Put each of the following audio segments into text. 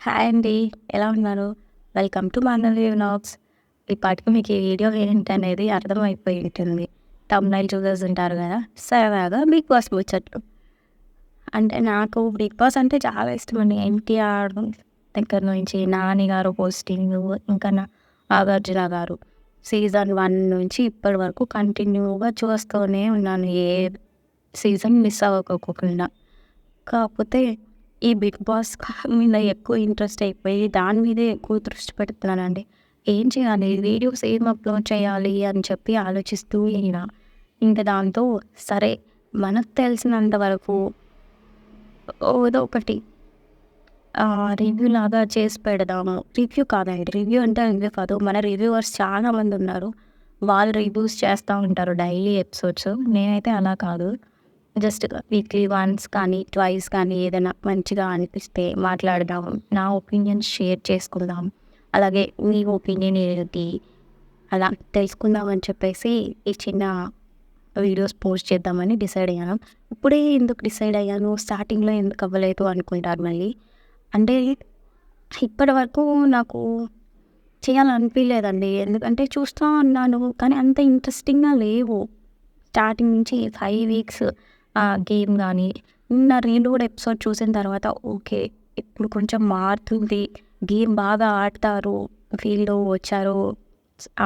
Hi అండి. ఎలా ఉన్నారు? వెల్కమ్ టు మనవి వ్లాగ్స్. ఈ పాటికి మీకు ఈ వీడియో ఏంటనేది అర్థమైపోయి ఉంటుంది. థంబ్‌నెయిల్ చూసేసుంటారు గదా! సరదాగా బిగ్ బాస్ ముచ్చట్లు. అంటే నాకు బిగ్ బాస్ అంటే చాలా ఇష్టమండి. ఎన్టీఆర్ దగ్గర నుంచి నాని గారు పోస్టింగు, ఇంకా నాగార్జున గారు సీజన్ 1 నుంచి ఇప్పటి వరకు కంటిన్యూగా చూస్తూనే ఉన్నాను. ఏ సీజన్ మిస్ అవ్వకోకుండా. కాకపోతే ఈ బిగ్ బాస్ మీద ఎక్కువ ఇంట్రెస్ట్ అయిపోయి దాని మీదే ఎక్కువ దృష్టి పెడుతున్నానండి. ఏం చేయాలి? వీడియోస్ ఏం అప్‌లోడ్ చేయాలి అని చెప్పి ఆలోచిస్తూ ఉన్నా. ఇంక దాంతో సరే మనకు తెలిసినంత వరకు ఏదో ఒకటి రివ్యూ లాగా చేసి పెడదాము. రివ్యూ కాదండి. రివ్యూ అంటే రివ్యూ కాదు. మన రివ్యూవర్స్ చాలా మందున్నారు. వాళ్ళు రివ్యూస్ చేస్తా ఉంటారు డైలీ ఎపిసోడ్స్. నేనైతే అలా కాదు. జస్ట్ వీక్లీ వన్స్ కానీ, ట్వైస్ కానీ ఏదైనా మంచిగా అనిపిస్తే మాట్లాడదాం. నా ఒపీనియన్స్ షేర్ చేసుకుందాం. అలాగే మీ ఒపీనియన్ ఏంటి? అలా తెలుసుకుందాం అని చెప్పేసి ఈ చిన్న వీడియోస్ పోస్ట్ చేద్దామని డిసైడ్ అయ్యాను. ఇప్పుడే ఎందుకు డిసైడ్ అయ్యాను? స్టార్టింగ్‌లో ఎందుకు అవ్వలేదు అనుకుంటారు మళ్ళీ. అంటే ఇప్పటివరకు నాకు చేయాలనిపియలేదండి. ఎందుకంటే చూస్తా ఉన్నాను. కానీ అంత ఇంట్రెస్టింగ్‌గా లేవు. స్టార్టింగ్ నుంచి 5 వీక్స్ గేమ్ గానీ, నిన్న రీలోడ్ ఎపిసోడ్ చూసిన తర్వాత ఓకే. ఇప్పుడు కొంచెం మారుతుంది. గేమ్ బాగా ఆడతారు. ఫీల్డ్‌లో వచ్చారు.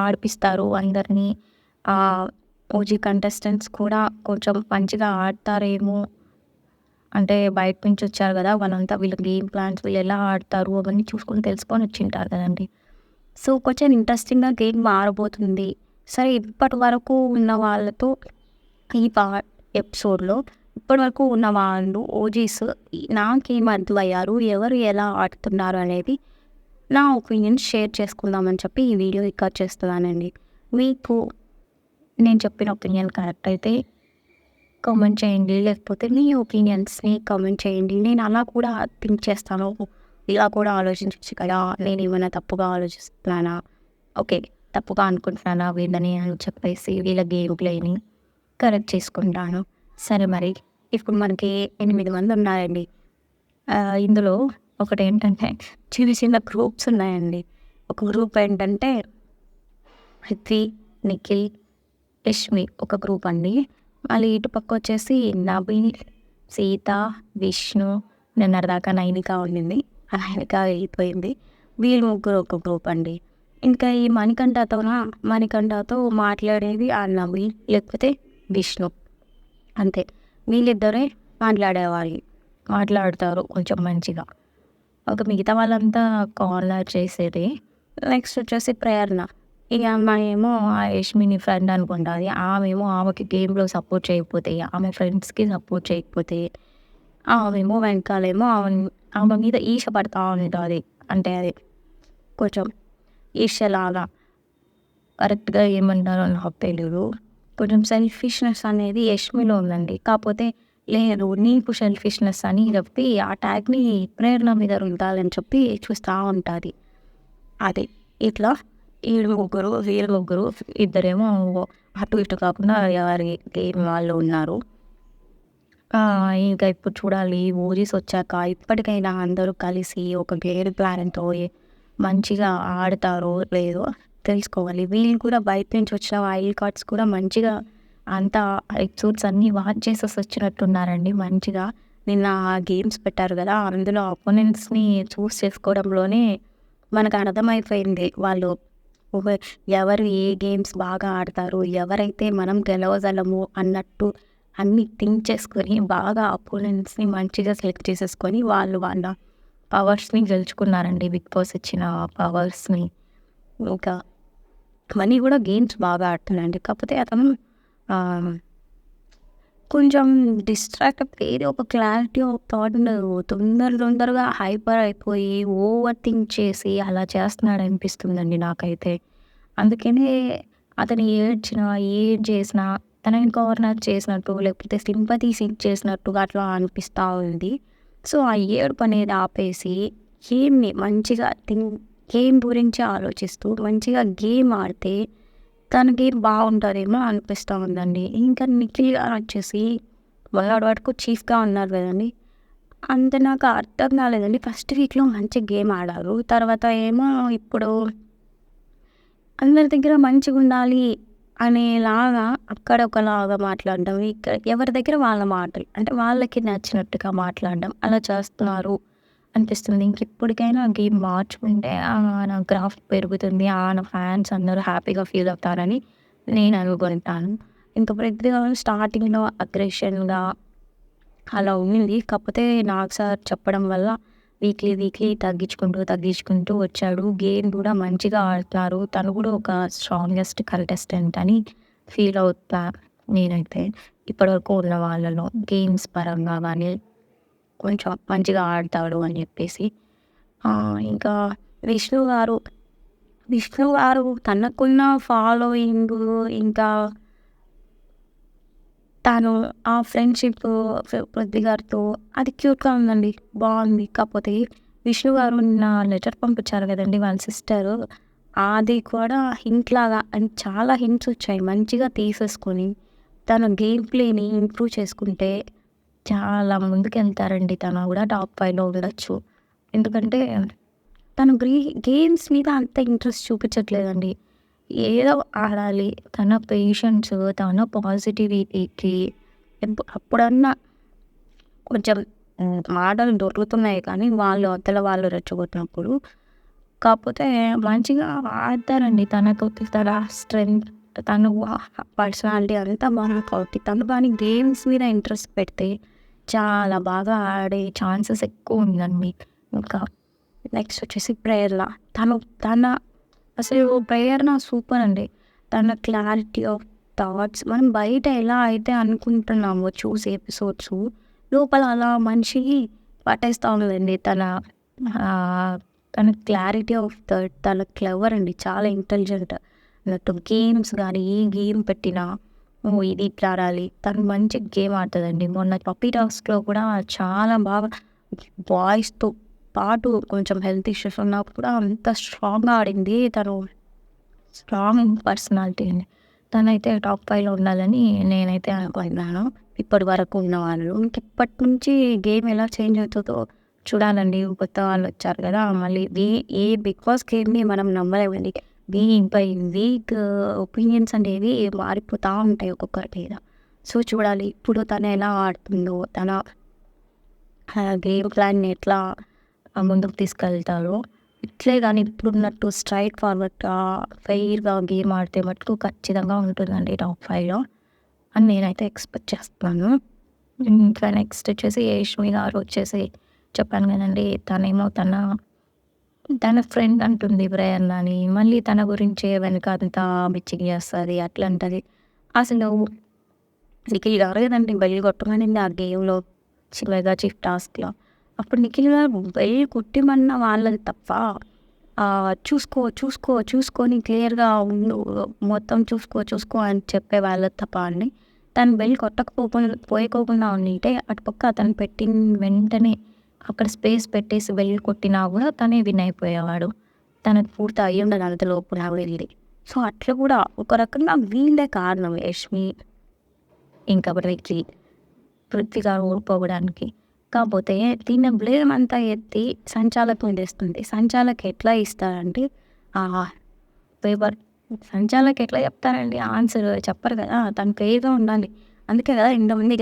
ఆడిపిస్తారు అందరినీ. ఓజీ కంటెస్టెంట్స్ కూడా కొంచెం మంచిగా ఆడతారేమో. అంటే బయట నుంచి వచ్చారు గదా! వాళ్ళంతా వీళ్ళ గేమ్ ప్లాన్స్ వీళ్ళెలా ఆడతారు అవన్నీ చూసుకొని తెలుసుకొని వచ్చింటారు కదండీ. సో, కొంచెం ఇంట్రెస్టింగ్‌గా గేమ్ మారబోతుంది. సరే ఇప్పటి వరకు ఉన్న వాళ్ళతో ఈ ఎపిసోడ్‌లో ఇప్పటివరకు ఉన్న వాళ్ళు ఓజీస్ నాకేం అర్థమయ్యారు, ఎవరు ఎలా ఆడుతున్నారు అనేది నా ఒపీనియన్ షేర్ చేసుకుందామని చెప్పి ఈ వీడియో రికార్డ్ చేస్తున్నానండి. మీకు నేను చెప్పిన ఒపీనియన్ కరెక్ట్ అయితే కామెంట్ చేయండి. లేకపోతే మీ ఒపీనియన్స్‌ని కామెంట్ చేయండి. నేను అలా కూడా థింక్ చేస్తాను. ఇలా కూడా ఆలోచించొచ్చు కదా! నేనేమైనా తప్పుగా ఆలోచిస్తున్నానా? ఓకే. తప్పుగా అనుకుంటున్నానా వీళ్ళని అని చెప్పేసి వీళ్ళ గేమ్ ప్లేని కరెక్ట్ చేసుకుంటాను. సరే మరి ఇప్పుడు మనకి 8 మంది ఉన్నారండి. ఇందులో ఒకటేంటంటే చిన్న చిన్న గ్రూప్స్ ఉన్నాయండి. ఒక గ్రూప్ ఏంటంటే పృథ్వీ, నిఖిల్, యష్మి ఒక గ్రూప్ అండి. మళ్ళీ ఇటు పక్క వచ్చేసి నవీన్, సీత, విష్ణు, నిన్నటిదాకా నైనిక ఉండింది. ఆ నైనిక వెళ్ళిపోయింది. వీళ్ళు ముగ్గురు ఒక గ్రూప్ అండి. ఇంకా ఈ మణికంఠతో మాట్లాడేది ఆ నవీన్ లేకపోతే విష్ణు. అంతే. వీళ్ళిద్దరే మాట్లాడేవాళ్ళు. మాట్లాడతారు కొంచెం మంచిగా. ఒక మిగతా వాళ్ళంతా కార్నర్ చేసేది. నెక్స్ట్ వచ్చేసి ప్రేరణ. ఈ అమ్మాయేమో ఆ యష్మిని ఫ్రెండ్ అనుకుంటాది. ఆమెమో ఆమెకి గేమ్‌లో సపోర్ట్ చేయకపోతే, ఆమె ఫ్రెండ్స్‌కి సపోర్ట్ చేయకపోతే, ఆమెమో వెనకాలేమో ఆమె మీద ఈర్ష్య పడతా ఉంటది. అంటే అది కొంచెం ఈర్ష్యలాగా. కరెక్ట్‌గా ఏమంటారో నాకు తెలీదు. కొంచెం సెల్ఫిష్‌నెస్ అనేది యష్మిలో ఉందండి. కాకపోతే లేదు నీకు సెల్ఫిష్‌నెస్ అని చెప్పి ఆ ట్యాగ్‌ని ప్రేరణ మీద రుద్దాలని చెప్పి చూస్తా ఉంటది. అది. ఇట్లా వీళ్ళు ముగ్గురు ఇద్దరేమో అటు ఇటు కాకుండా ఎవరి గేమ్ వాళ్ళు ఉన్నారు. ఇంకా ఇప్పుడు చూడాలి ఓజీస్ వచ్చాక ఇప్పటికైనా అందరూ కలిసి ఒక గేమ్ ప్లాన్‌తో మంచిగా ఆడతారో లేదో తెలుసుకోవాలి. వీళ్ళు కూడా బయట నుంచి వచ్చిన వైల్డ్ కార్డ్స్ కూడా మంచిగా అంతా ఎపిసోడ్స్ అన్నీ వాచ్ చేసేసి వచ్చినట్టున్నారండి మంచిగా. నిన్న గేమ్స్ పెట్టారు గదా! అందులో అపోనెంట్స్‌ని చూస్ చేసుకోవడంలోనే మనకు అర్థమైపోయింది. వాళ్ళు ఓహో! ఎవరు ఏ గేమ్స్ బాగా ఆడతారు, ఎవరైతే మనం గెలవగలము అన్నట్టు అన్నీ థింక్ చేసుకొని బాగా అపోనెంట్స్‌ని మంచిగా సెలెక్ట్ చేసేసుకొని వాళ్ళు వాళ్ళ పవర్స్‌ని గెలుచుకున్నారండి. బిగ్ బాస్ ఇచ్చిన పవర్స్‌ని. ఇంకా మనీ కూడా గేమ్స్ బాగా ఆడుతున్నాడండి. కాకపోతే అతను ఆహ్, కొంచెం డిస్ట్రాక్ట్ అయిపోయి ఏదో ఒక క్లారిటీ ఆఫ్ థాట్ ఉండదు. తొందరగా హైపర్ అయిపోయి ఓవర్ థింక్ చేసి అలా చేస్తున్నాడనిపిస్తుందండి నాకైతే. అందుకనే అతను ఏడ్చినా, ఏం చేసినా తనని కార్నర్ చేసినట్టు లేకపోతే సింపతి సీక్ చేసినట్టుగా అట్లా అనిపిస్తా ఉంది. సో, ఆ ఏడుపనేది ఆపేసి గేమ్‌ని మంచిగా గేమ్ గురించి ఆలోచిస్తూ మంచిగా గేమ్ ఆడితే తనకి బాగుంటదేమో అనిపిస్తా ఉందండి. ఇంకా నిఖిల్ గారొచ్చేసి మొన్నటి వరకు చీఫ్‌గా ఉన్నారు గదండీ! అంత నాకు అర్థం కాలేదండి. ఫస్ట్ వీక్‌లో మంచి గేమ్ ఆడారు. తర్వాత ఏమో ఇప్పుడు అందరి దగ్గర మంచిగుండాలి అనేలాగా అక్కడ ఒకలాగా మాట్లాడడం, ఇక్కడ ఎవరి దగ్గర వాళ్ళ మాటలు. అంటే వాళ్ళకి నచ్చినట్టుగా మాట్లాడడం అలా చేస్తున్నారు అనిపిస్తుంది. ఇంకిప్పటికైనా గేమ్ మార్చుకుంటే నా గ్రాఫ్ పెరుగుతుంది. నా ఫ్యాన్స్ అందరూ హ్యాపీగా ఫీల్ అవుతారని నేను అనుకుంటాను. ఇంక ప్రతిగా స్టార్టింగ్‌లో అగ్రెషన్‌గా అలా ఉండింది. కాకపోతే నాకు సార్ చెప్పడం వల్ల వీక్లీ తగ్గించుకుంటూ వచ్చాడు. గేమ్ కూడా మంచిగా ఆడుతున్నారు. తను కూడా ఒక స్ట్రాంగెస్ట్ కంటెస్టెంట్ అని ఫీల్ అవుతా నేనైతే. ఇప్పటివరకు ఉన్న వాళ్ళలో గేమ్స్ పరంగా గానీ కొంచెం మంచిగా ఆడతాడు అని చెప్పేసి. ఇంకా విష్ణు గారు, విష్ణు గారు తనకున్న ఫాలోయింగు ఇంకా తను ఆ ఫ్రెండ్‌షిప్పు పృథ్వీ గారితో అది క్యూట్‌గా ఉందండి. బావుంది. కాకపోతే విష్ణు గారు నిన్న లెటర్ పంపించారు గదండీ! వాళ్ళ సిస్టరు. అది కూడా హింట్‌లాగా అండ్ చాలా హింట్స్ వచ్చాయి. మంచిగా తీసేసుకొని తన గేమ్ ప్లేని ఇంప్రూవ్ చేసుకుంటే చాలా ముందుకెళ్తారండి. తను గూడా టాప్ 5లో ఉండొచ్చు. ఎందుకంటే తను గేమ్స్ మీద అంత ఇంట్రెస్ట్ చూపించట్లేదండి. ఏదో ఆడాలి. తన పేషెన్స్, తన పాజిటివిటీకి అప్పుడన్నా కొంచెం మాటలు దొర్లుతున్నాయి కానీ వాళ్ళు అవతల వాళ్ళు రెచ్చగొట్టినప్పుడు. కాకపోతే మంచిగా ఆడతారండి. తన స్ట్రెంగ్త్, తను పర్సనాలిటీ అంతా బాగుంది కాబట్టి తను కానీ గేమ్స్ మీద ఇంట్రెస్ట్ పెడితే చాలా బాగా ఆడే ఛాన్సెస్ ఎక్కువ ఉందండి. ఇంకా నెక్స్ట్ వచ్చేసి ప్రేరణ. తన అసలు ప్రేరణ సూపర్ అండి. తన క్లారిటీ ఆఫ్ థాట్స్ మనం బయట ఎలా అయితే అనుకుంటున్నామో చూసి ఎపిసోడ్స్ లోపల అలా మనిషిని పట్టేస్తా ఉందండి. ఆహ్, తన క్లారిటీ ఆఫ్ థాట్ తన క్లెవర్ అండి. చాలా ఇంటెలిజెంట్. అన్నట్టు గేమ్స్ గానీ, ఏ గేమ్ పెట్టినా ఓహ్! ఇది ఇట్లా ఆడాలి. తను మంచి గేమ్ ఆడుతదండి. మొన్న పప్పీ టాస్క్‌లో కూడా చాలా బాగా బాయ్స్‌తో పాటు కొంచెం హెల్త్ ఇష్యూస్ ఉన్నప్పుడు కూడా అంత స్ట్రాంగ్‌గా ఆడింది. తను స్ట్రాంగ్ పర్సనాలిటీ అండి. తనైతే టాప్ 5లో ఉండాలని నేనైతే అనుకుంటున్నాను. ఇప్పటి వరకు ఉన్నవాళ్ళు. ఇంకిప్పటి నుంచి గేమ్ ఎలా చేంజ్ అవుతదో చూడాలండి. కొత్త వాళ్ళొచ్చారు కదా! మళ్ళీ ఏ బిగ్ బాస్ గేమ్‌ని మనం నమ్మలేమండి. వీక్ బై వీక్ ఒపీనియన్స్ అనేవి మారిపోతా ఉంటాయి ఒక్కొక్కటి మీద. సో, చూడాలి. ఇప్పుడు తను ఎలా ఆడుతుందో, తన గేమ్ ప్లాన్‌ని ఎట్లా ముందుకు తీసుకెళ్తారో, ఇట్లే గాని ఇప్పుడున్నట్టు స్ట్రెయిట్ ఫార్వర్డ్‌గా, ఫెయిర్‌గా గేమ్ ఆడితే మటుకు ఖచ్చితంగా ఉంటుందండి టాప్ 5లో అని నేనైతే ఎక్స్‌పెక్ట్ చేస్తున్నాను. ఇంకా నెక్స్ట్ వచ్చేసి యష్మి గారు వచ్చేసి చెప్పాను కదండీ! తనేమో తన ఫ్రెండ్ అంటుంది ప్రేరణ అని. మళ్ళీ తన గురించే వెనకంతా బిచ్చిగా చేస్తది. అట్లా అంటది. అసలు నిఖిల్ గారు కదండీ బెల్ కొట్టమనింది ఆ గేమ్‌లో చీఫ్ టాస్క్‌లో. అప్పుడు నిఖిల్ గారు బెల్ కొట్టిమన్న వాళ్ళది తప్ప చూసుకొని క్లియర్‌గా ఉండు. మొత్తం చూసుకో అని చెప్పే వాళ్ళది తప్ప అండి. తను బెల్ పోయకోకుండా ఉండింటే అటుపక్క అతను పెట్టిన వెంటనే అక్కడ స్పేస్ పెట్టేసి బెల్ కొట్టినా కూడా తనే విన్ అయిపోయేవాడు. తనకు పూర్తి అయ్యుండదు అంతలోపు నాకు వెళ్ళి. సో, అట్లా కూడా ఒక రకంగా వీళ్ళే కారణం యష్మి ఇంకా పృథ్వీ గారు ఓడిపోవడానికి. కాపోతే దీన్ని బ్లేమ్ అంతా ఎత్తి సంచాలక్ మీదేస్తుంది. సంచాలక్ ఎట్లా ఇస్తారంటే పేపర్ సంచాలక్ ఎట్లా చెప్తారండి ఆన్సర్ చెప్పరు కదా! తన ఫెయిర్‌గా ఉండాలి. అందుకే కదా ఇంతమంది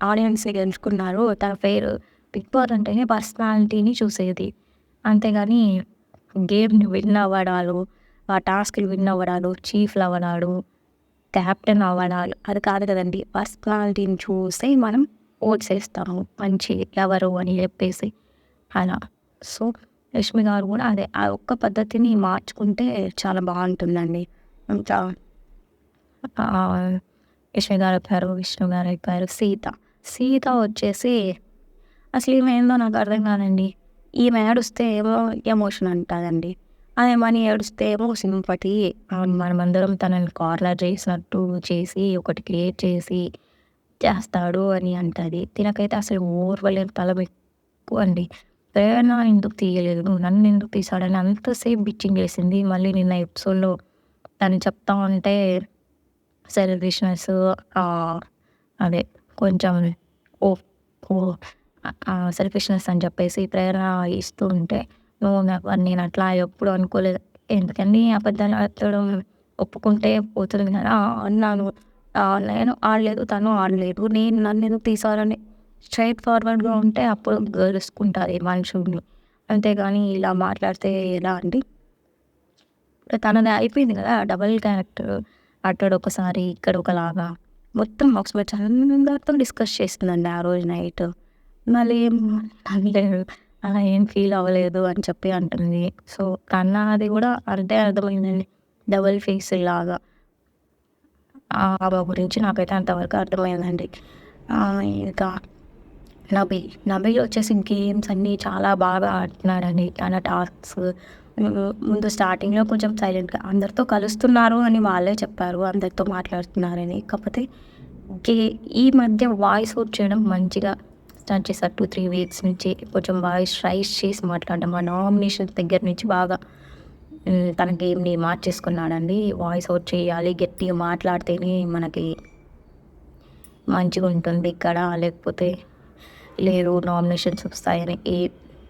ఆడియన్స్‌ని గెలుచుకున్నారు. తన ఫెయిర్. బిగ్ బాస్ అంటేనే పర్సనాలిటీని చూసేది. అంతేగాని గేమ్‌ని విన్ అవ్వడాలు, ఆ టాస్క్‌లు విన్ అవ్వడాలు, చీఫ్‌లు అవ్వడాలు, కెప్టెన్ అవ్వడాలు అది కాదు కదండీ. పర్సనాలిటీని చూసి మనం ఓట్స్ ఏస్తాము. మంచి ఎవరు అని చెప్పేసి అలా. సో, యష్మి గారు కూడా అదే ఆ ఒక్క పద్ధతిని మార్చుకుంటే చాలా బావుంటుందండి. ఇంకా యష్మి గారు అయిపోయారు, విష్ణు గారు అయిపోయారు, సీత వచ్చేసి అసలు ఈమె ఏందో నాకు అర్థం కాదండి. ఈమె ఏడుస్తే ఏమో ఎమోషన్ అంటాదండి. ఆమె మనీ ఏడుస్తే ఏమో సింపతి. మనమందరం తనని కార్నర్ చేసినట్టు చేసి ఒకటి క్రియేట్ చేస్తాడు అని అంటది. తినకైతే అసలు ఓర్వలేని తలం ఎక్కువండి. ప్రేరణ ఎందుకు తీయలేదు? నన్నెందుకు తీసాడని అంతసేపు బిచ్చింగ్ చేసింది. మళ్ళీ నిన్న ఎపిసోడ్‌లో తను చెప్తా ఉంటే సెల్ఫిష్‌నెస్ అదే కొంచెం ఓహ్! ఓహ్! సెల్ఫిష్‌నెస్ అని చెప్పేసి ప్రేరణ ఇస్తూ ఉంటే, నేను అట్లా ఎప్పుడు అనుకోలేదు. ఎందుకండి అబద్ధాలు ఆడడం ఒప్పుకుంటే పోతుంది కదా! అన్నాను. నేను ఆడలేదు, తను ఆడలేదు. నన్నెందుకు తీసారని స్ట్రెయిట్ ఫార్వర్డ్‌గా ఉంటే అప్పుడు గెలుసుకుంటారు ఈ మనుషుల్ని. అంతేగాని ఇలా మాట్లాడితే ఎలా అండి? తనది అయిపోయింది కదా! Double character. అక్కడొకసారి, ఇక్కడొకలాగా. మొత్తం హౌస్‌మేట్స్ అందరితో డిస్కస్ చేసిందండి ఆ రోజు నైట్. మళ్ళీ ఏం అనలేదు. అలా ఏం ఫీల్ అవ్వలేదు అని చెప్పి అంటుంది. సో, తనది కూడా అంతే అర్థమైందండి. డబుల్ ఫేస్ లాగా. ఆమె గురించి నాకైతే అంతవరకు అర్థమైందండి. ఇంకా నబీల్. నబీల్ వచ్చేసి గేమ్స్ అన్నీ చాలా బాగా ఆడుతున్నాడండి. తన టాస్క్స్ ముందు స్టార్టింగ్‌లో కొంచెం సైలెంట్‌గా అందరితో కలుస్తున్నారు అని వాళ్ళే చెప్పారు. అందరితో మాట్లాడుతున్నారని. కాకపోతే గే ఈ మధ్య వాయిస్ అవుట్ చేయడం మంచిగా స్టార్ట్ చేశారు. 2, 3 వీక్స్ నుంచి కొంచెం వాయిస్ రైజ్ చేసి మాట్లాడడం. ఆ నామినేషన్స్ దగ్గర నుంచి బాగా తన గేమ్‌ని మార్చేసుకున్నాడండి. వాయిస్ అవుట్ చేయాలి, గట్టిగా మాట్లాడితేనే మనకి మంచిగుంటుంది ఇక్కడ. లేకపోతే లేదు నామినేషన్స్ వస్తాయని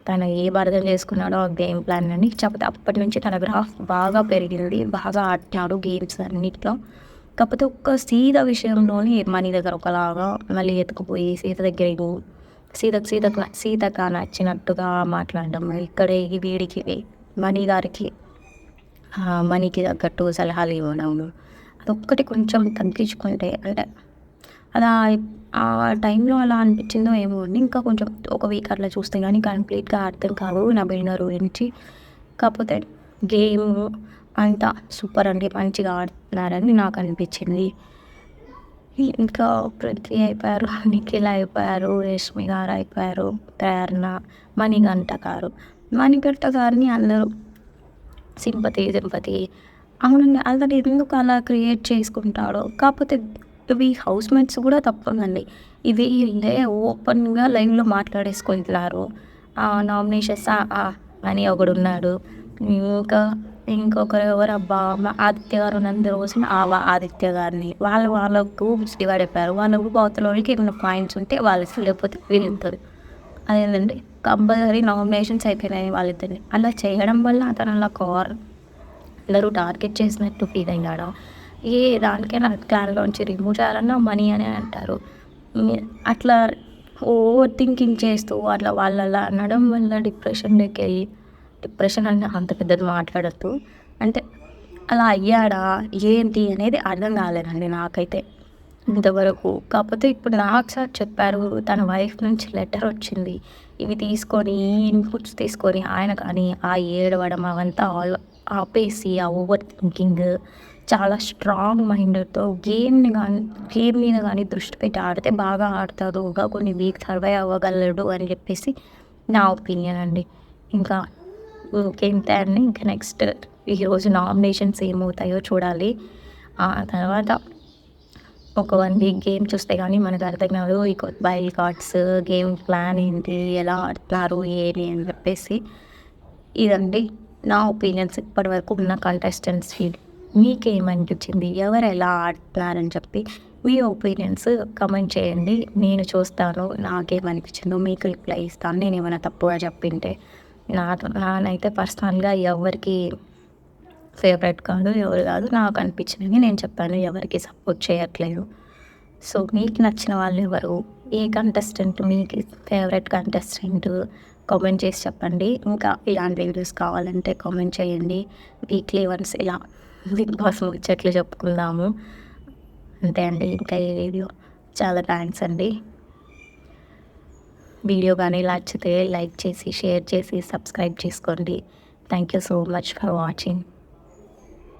తను ఏం అర్థం చేసుకున్నాడో ఆ గేమ్ ప్లాన్ అని. కాకపోతే అప్పటి నుంచి తన గ్రాఫ్ బాగా పెరిగింది. బాగా ఆడినాడు గేమ్స్ అన్నిట్లో. కాకపోతే ఒక్క సీత విషయంలోనే మనీ దగ్గర ఒకలాగా మళ్ళీ ఎత్తుకుపోయి సీతకు నచ్చినట్టుగా మాట్లాడడం. ఇక్కడే వీడికి మనీ గారికి మనీకి తగ్గట్టు సలహాలు ఇవ్వడం. అదొక్కటి కొంచెం తగ్గించుకుంటే అంటే అలా ఆ టైంలో అలా అనిపించిందో ఏమో అండి. ఇంకా కొంచెం ఒక వీక్ అట్లా చూస్తే గానీ కంప్లీట్‌గా అర్థం కాదు నబీల్ గారి గురించి. కాకపోతే గేమ్ అంతా సూపర్ అండి. మంచిగా ఆడుతున్నారని నాకు అనిపించింది. ఇంకా పృథ్వీ అయిపోయారు, నిఖిల్ అయిపోయారు, యష్మి గారు అయిపోయారు, ప్రేరణ, మణికంఠ గారు. మణికంఠ గారిని అందరూ సింపతి. అవునండి. అతను ఎందుకు అలా క్రియేట్ చేసుకుంటాడో. కాకపోతే ఇవి హౌస్‌మేట్స్ కూడా తప్పుందండి. ఇవి ఈళ్ళే ఓపెన్‌గా లైవ్‌లో మాట్లాడేసుకుంటున్నారు. నామినేషన్స్ అని ఒకడున్నాడు. ఇంకా ఇంకొకరు ఎవరబ్బా! ఆదిత్య గారు ఉన్నంత రోజున ఆదిత్య గారిని వాళ్ళ గ్రూప్స్ డివైడ్ అయిపోయారు. వాళ్ళ గ్రూప్ అవతలోళ్ళకి ఏమైనా పాయింట్స్ ఉంటే వాళ్ళిస్తారు. లేకపోతే వీళ్ళిస్తారు. అదేంటంటే కంపల్సరీ నామినేషన్స్ అయిపోయినాయి వాళ్ళిద్దరిని. అలా చేయడం వల్ల అతను అలా అందరూ టార్గెట్ చేసినట్టు ఫీల్ అయ్యాడా? దానికైనా క్లాన్‌లోంచి రిమూవ్ చేయాలన్నా మనీ అనే అంటారు. అట్లా ఓవర్ థింకింగ్ చేస్తూ అట్లా వాళ్ళలా అనడం వల్ల డిప్రెషన్ అంటే అంత పెద్దది మాట్లాడొద్దు. అంటే అలా అయ్యాడా? ఏంటి? అనేది అర్థం కాలేదండి నాకైతే ఇంతవరకు. కాకపోతే ఇప్పుడు నాకు సార్ చెప్పారు. తన వైఫ్ నుంచి లెటర్ వచ్చింది. ఇవి తీసుకొని ఈ ఇన్‌పుట్స్ తీసుకొని ఆయన కానీ ఆ ఏడవడం అవంతా ఆపేసి ఆ ఓవర్ థింకింగ్ చాలా స్ట్రాంగ్ మైండ్‌తో గేమ్ మీద గానీ దృష్టి పెట్టి ఆడితే బాగా ఆడతాడు. ఇంకా కొన్ని వీక్స్ సర్వైవ్ అవ్వగలడు అని చెప్పేసి నా ఒపీనియన్ అండి. ఇంకా ఇంకెంతే అండి. ఇంకా నెక్స్ట్ ఈరోజు నామినేషన్స్ ఏమవుతాయో చూడాలి. ఆ తర్వాత ఒక 1 వీక్ గేమ్ చూస్తే గానీ మనకు అర్థం కాదు. ఈ వైల్డ్ కార్డ్స్ గేమ్ ప్లాన్ ఏంటి? ఎలా ఆడుతున్నారు? ఏమి అని చెప్పేసి. ఇదండి నా ఒపీనియన్స్ ఇప్పటివరకు ఉన్న కంటెస్టెంట్స్ ఫీడ్. మీకేమనిపించింది? ఎవరు ఎలా ఆడుతున్నారని చెప్పి మీ ఒపీనియన్స్ కామెంట్ చేయండి. నేను చూస్తాను. నాకేమనిపించిందో మీకు రిప్లై ఇస్తాను. నేనేమైనా తప్పుగా చెప్పింటే. నానైతే పర్సనల్‌గా ఎవరికీ ఫేవరెట్ కాదు, ఎవరు కాదు. నాకు అనిపించినవి నేను చెప్పాను. ఎవరికీ సపోర్ట్ చేయట్లేదు. సో, మీకు నచ్చిన వాళ్ళెవరు? ఏ కంటెస్టెంట్ మీకు ఫేవరెట్ కంటెస్టెంట్? కామెంట్ చేసి చెప్పండి. ఇంకా ఇలాంటి వీడియోస్ కావాలంటే కామెంట్ చేయండి. వీక్లీ వన్స్ ఇలా బిగ్ బాస్ ముచ్చట్లు చెప్పుకుందాము. అంతే అండి. ఇంకా ఈ వీడియో చాలా థ్యాంక్స్ అండి. వీడియో కానీ నచ్చితే లైక్ చేసి, షేర్ చేసి, సబ్స్క్రైబ్ చేసుకోండి. Thank you so much for watching.